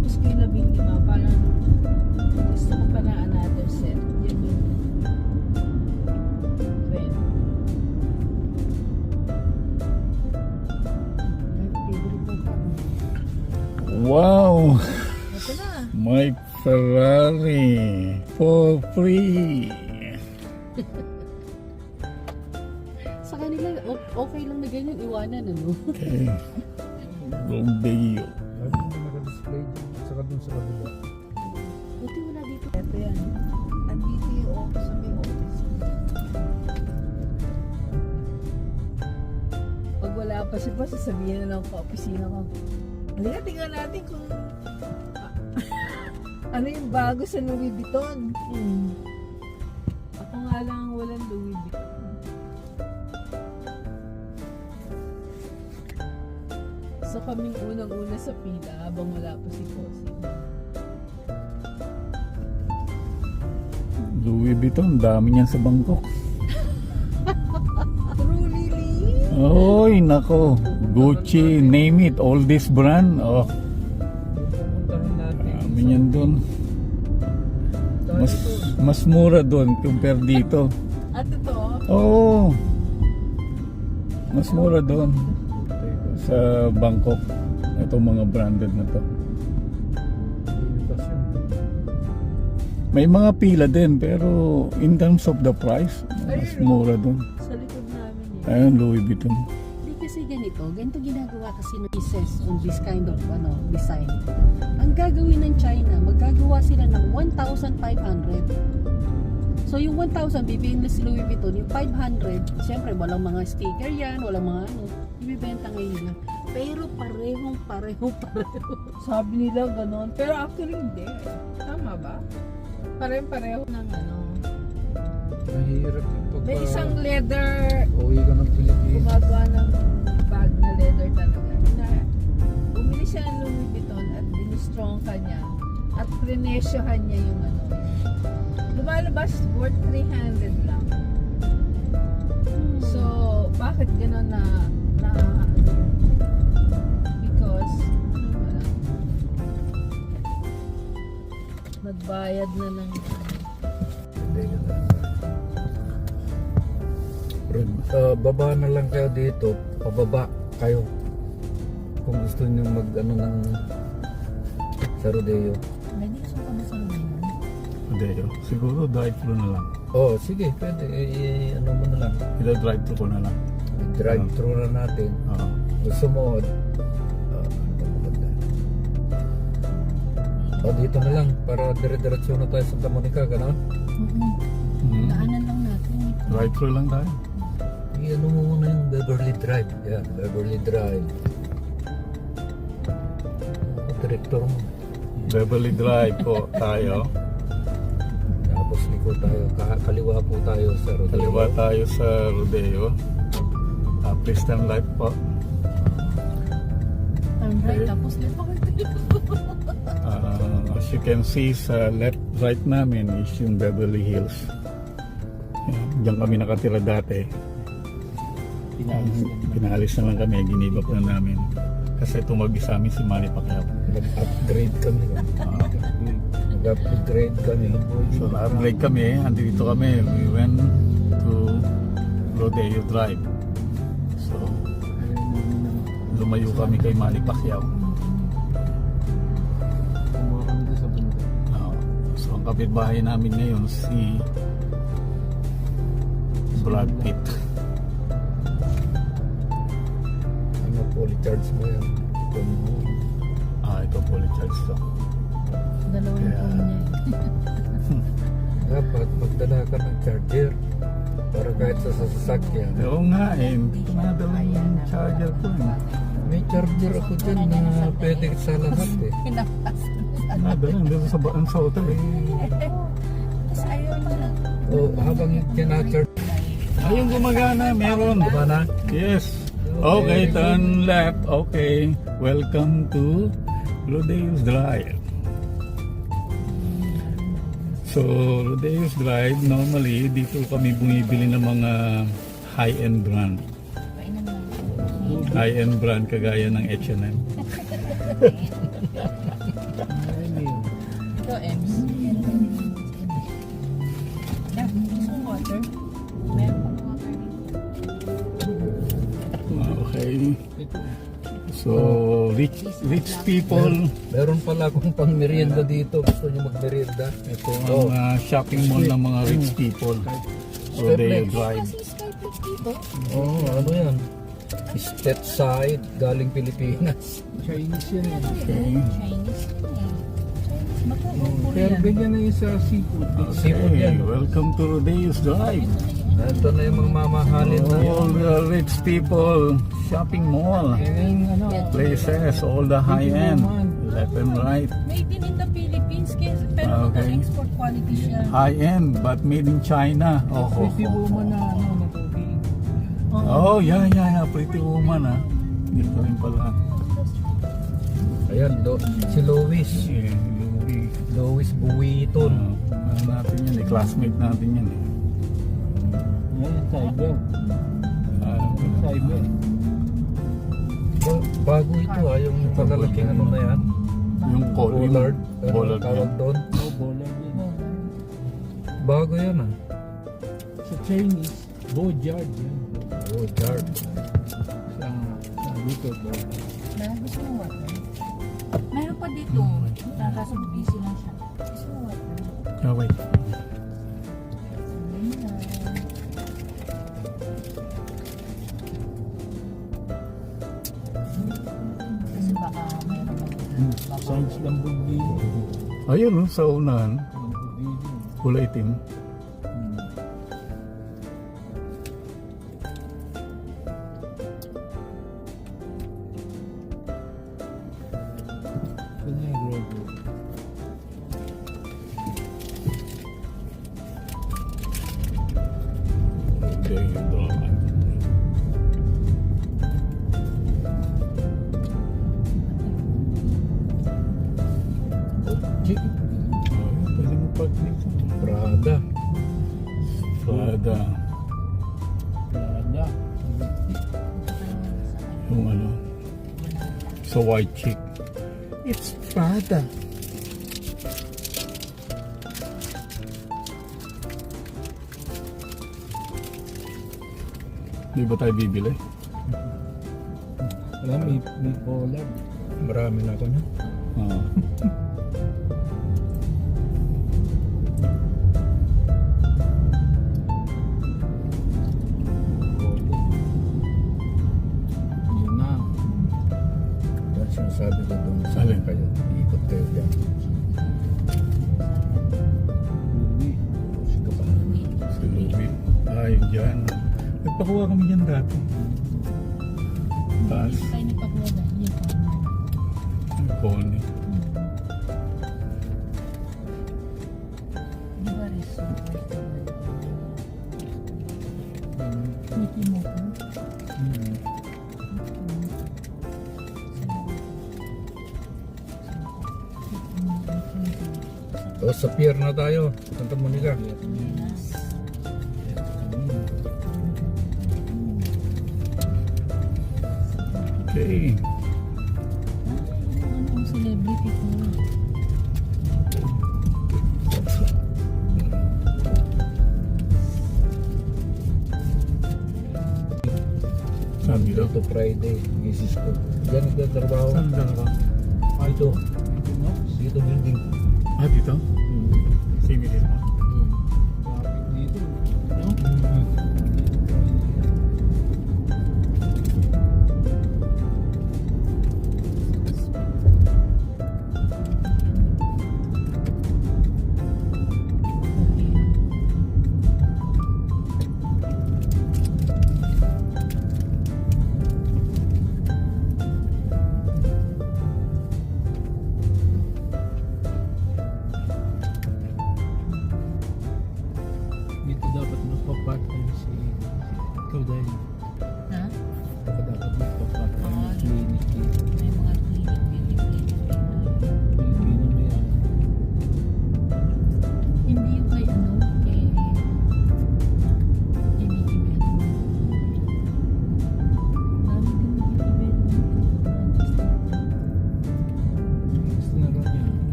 Tapos ko yung 15, parang gusto ko pa na another set. Yun yung 20. Favorite mo pa. Wow! Ito na. My Ferrari for free. Sa kanila, okay lang na ganyan, iwanan, ano? Okay. Rodeo. Lagi mo naka-display dyan. Saka dun sa kabila. Buti wala dito. Ito yan. Andito yung office sa may office. Pag wala pa siya pa, sasabihin na lang pa opisina ko. Halika, tingnan natin kung ano yung bago sa Louis Vuitton. Ako nga lang walang Louis Vuitton. So kaming unang-una sa pila habang wala pa si Posing. Louis Vuitton, dami niyan sa Bangkok. Truly Lee? Oy, nako. Gucci, name it, all this brand. Oh, Pupuntahan natin. dami niyan doon. Mas mura doon compare dito. At ito, Oo. Mas mura doon sa Bangkok. Itong mga branded na to. May mga pila din pero in terms of the price, mas mura doon. sa likod namin eh. Ayun, Louis Vuitton. Hindi kasi ganito ginagawa kasi ng pieces on this kind of design. Ang gagawin ng China, maggagawa sila ng 1,500. So yung 1,000, bibihin na si Louis Vuitton, yung 500, siyempre walang mga sticker yan, walang mga ibibenta ngayon nila. Pero pareho. Sabi nila ganon, pero actually hindi. Tama ba? Pareho ng Mahirap yung pagka... May isang leather Uwi ka ng Pilipinas. gumagawa ng bag na leather talaga. Na bumili siya ng Louis Vuitton at dinistrong ka niya at prinesyohan niya yung lumalabas worth 300 lang. So, bakit gano'n na because nagbayad na ng Baba na lang kayo dito. Pababa kayo. Kung gusto niyo mag ng sa rodeo. Hindi gusto ko na sa Romania. Rodeo. Siguro drive-thru na lang. Oh, sige, pwede. Ano mo na lang. Ida-drive-thru ko na lang. Drive-thru na natin. Oo. Gusto mo, dito na lang para dire-diretso na tayo sa Santa Monica, gano'n? Daanan lang natin. Drive-thru lang tayo. Ano mo muna yung Beverly Drive. Yan, Beverly Drive. Director mo. Beverly Drive po tayo. Tapos liko tayo, kaliwa po tayo sa rodeo. Kaliwa tayo sa rodeo. Please turn left po. Turn right, tapos left ako. As you can see sa right namin is yung Beverly Hills. Yan, diyan kami nakatira dati. Pinalis na lang kami, ginibak na namin. Kasi tumabi sa amin si Manny Pacquiao. Nag-upgrade kami. Nag-upgrade kami. So na-upgrade kami, andito kami. We went to Rodeo Drive. So lumayo kami kay Manny Pacquiao. So ang kapitbahay namin ngayon si Brad Pitt. Ano po, recharge mo yan? Ito po charge to. Dalawang Kaya- phone niya. Dapat magdala ka ng charger para kahit sa sasakyan. Oo nga eh, hindi ko nadala yung charger ko eh. May charger ako dyan na pwede sa lahat eh. Pinapas. Nadala, nandito sa hotel eh. Tapos ayaw niya. O habang kina-charge. Ayun gumagana, meron. Diba na? Yes. Okay, turn left. Okay. Welcome to Rodeo's Drive. So, Rodeo's Drive, normally, dito kami bumibili ng mga high-end brand. High-end brand kagaya ng H&M. dito, Ems. Yeah, gusto mo water? Meron pang water dito. Okay. So, rich people. Meron pala akong pang merienda dito. Gusto nyo mag-merienda? Ito ang shopping mall ng mga rich people. So, they drive. Kasi Skyflex dito. Oo, ano yan? Step side, galing Pilipinas. Chinese yan eh. Okay. Chinese yun eh. Pero Korean. ganyan na yung sa seafood. Seafood Okay, yan. welcome to Rodeo's Drive. Ito na yung mga mamahalin na All the rich people shopping mall. Yan yung ano. Places, all the high-end. Left and right. Made in the Philippines, pero Okay. export quality siya. High-end, but made in China. Oh, Pretty woman na ano, natubi. Oh, yeah. Pretty woman, ah. Dito rin pala. Ayan, si Lois. Yeah, Lois Buwiton. ano natin yan eh, classmate natin yan eh. Yan, cyber. Ah, Cyber. Bago ito yung palalaking ano na yan. yung Bollard. Bollard Tawag yan. doon. Oh, bola yun. Bago yan ah. Sa Chinese, Bojard yan. Bollard. Sa dito, bola. Gusto mo water? Meron pa dito. Kaso busy lang siya. Gusto mo water? Oh, wait. Kasi baka meron Sounds Lamborghini. Ayun, sa unahan, Lamborghini. kulay itim. Kanya Grogu. Okay, drive. Jeep. Pwede mo park dito. Prada. Prada. Prada. Yung ano, sa white chick. It's Prada. Di ba tayo bibili? Wala, may Pollard. Marami na ako niya. Ah. Yun na. Yan sinasabi ko doon sa Alin? kayo. Ikot kayo dyan. Louis. Gusto ka. Si Louie. Ay, dyan. Nagpakuha kami dyan dati. Taas. Tayo nagpakuha dahil yung Ang pony. Di ba resort? Mickey Mouse. O, sa pier na tayo. Santa Monica. Okay. Ano ang celebrity ko? Saan dito? Dito Friday. Misis ko. Yan nagtatrabaho. Saan dalawa? Dito. Ito no? Dito building. Ah, dito? Same dito. Traffic dito. No?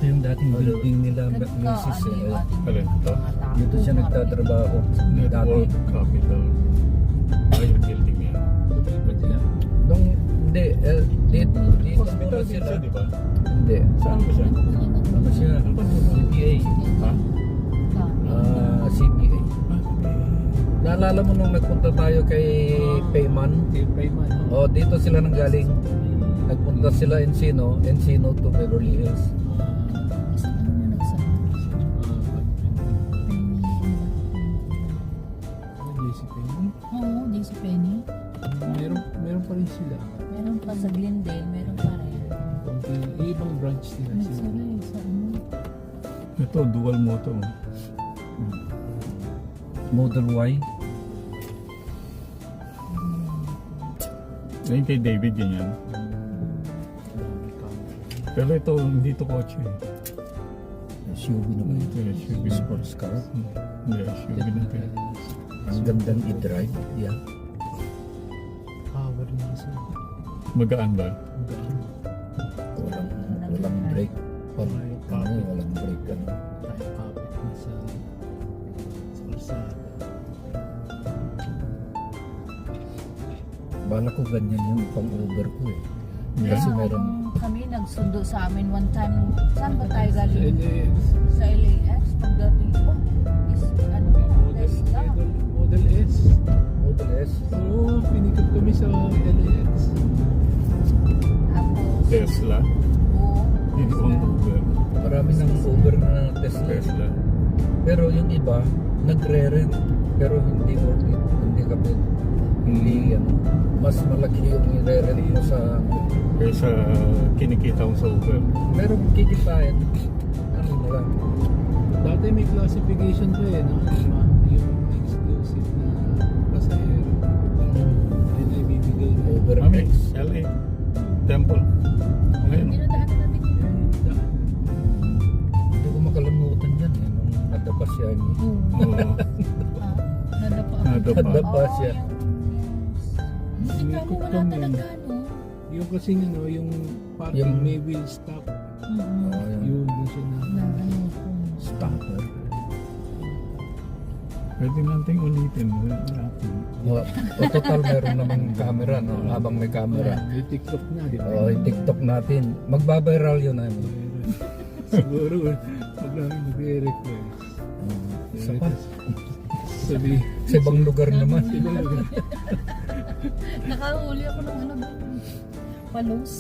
Ito yung dating building nila, Mrs. Alin ito? Dito siya nagtatrabaho. Dati. Network Capital. Ay, yung building niya. Lumipat sila. Nung, hindi, dito Hospital muna din sila. siya, di ba? Hindi. Saan ba siya? Ano siya? CPA. Ha? CPA. Naalala mo nung nagpunta tayo kay Payman? Okay, payman. O, dito sila nang galing. Nagpunta sila Encino to Beverly Hills. Oo, JC Penny. Meron pa rin sila. Meron pa sa Glendale, meron pa rin. Konti, ibang branch nila May sila. sorry, sa ano. Ito, dual motor. Model Y. Ngayon kay David ganyan. Pero ito, hindi ito kotse. SUV naman ito. SUV. Sports car. Hindi, SUV natin. Ang gandang i-drive. Yeah. Power na kasi. Magaan ba? Gaan. Walang brake. Ay, Walang brake. Ano. Tayo kapit na sa kalsada. Bala ko ganyan yung pang-over ko eh. Yeah. Kasi meron. Kami nagsundo sa amin one time. Saan ba tayo Sa galing? LAX. Sa LAX. Pagdating ko, is ano, Tesla. Model S. Model S. Oo, pinikap kami sa LAX. Tapos, Tesla. oo. Hindi ko ang Uber. Marami ng Uber na Tesla. Tesla. Pero yung iba, nagre-rent. Pero hindi worth it. Hindi kami. Hindi ano. Mas malaki yung i-rent mo sa... Kaysa kinikita ko sa Uber. Meron kikitain. Ano na lang. Dati may classification pa eh, no? Yung exclusive na pasahero. Yun ay bibigay mo. Uber Mami, X. LA. Temple. Ngayon. Dinadaanan natin yun. Hindi ko makalimutan dyan eh. Nung nadapa siya. Oo. Nadapa. Nadapa. Nadapa siya. Hindi ka mo wala talaga, no? Yung kasing ano, yung parking Yung- may wheel stop. Oh, Yun, doon siya na. Stopper. Pwede natin ulitin. O total meron namang camera, no? Habang may camera. May TikTok na, di ba? O, yung TikTok natin. Magbabiral yun namin. Siguro, pag namin mag-request. Isa pa. Sabi, Sa ibang lugar naman. ibang lugar. Nakahuli ako ng ano, palos.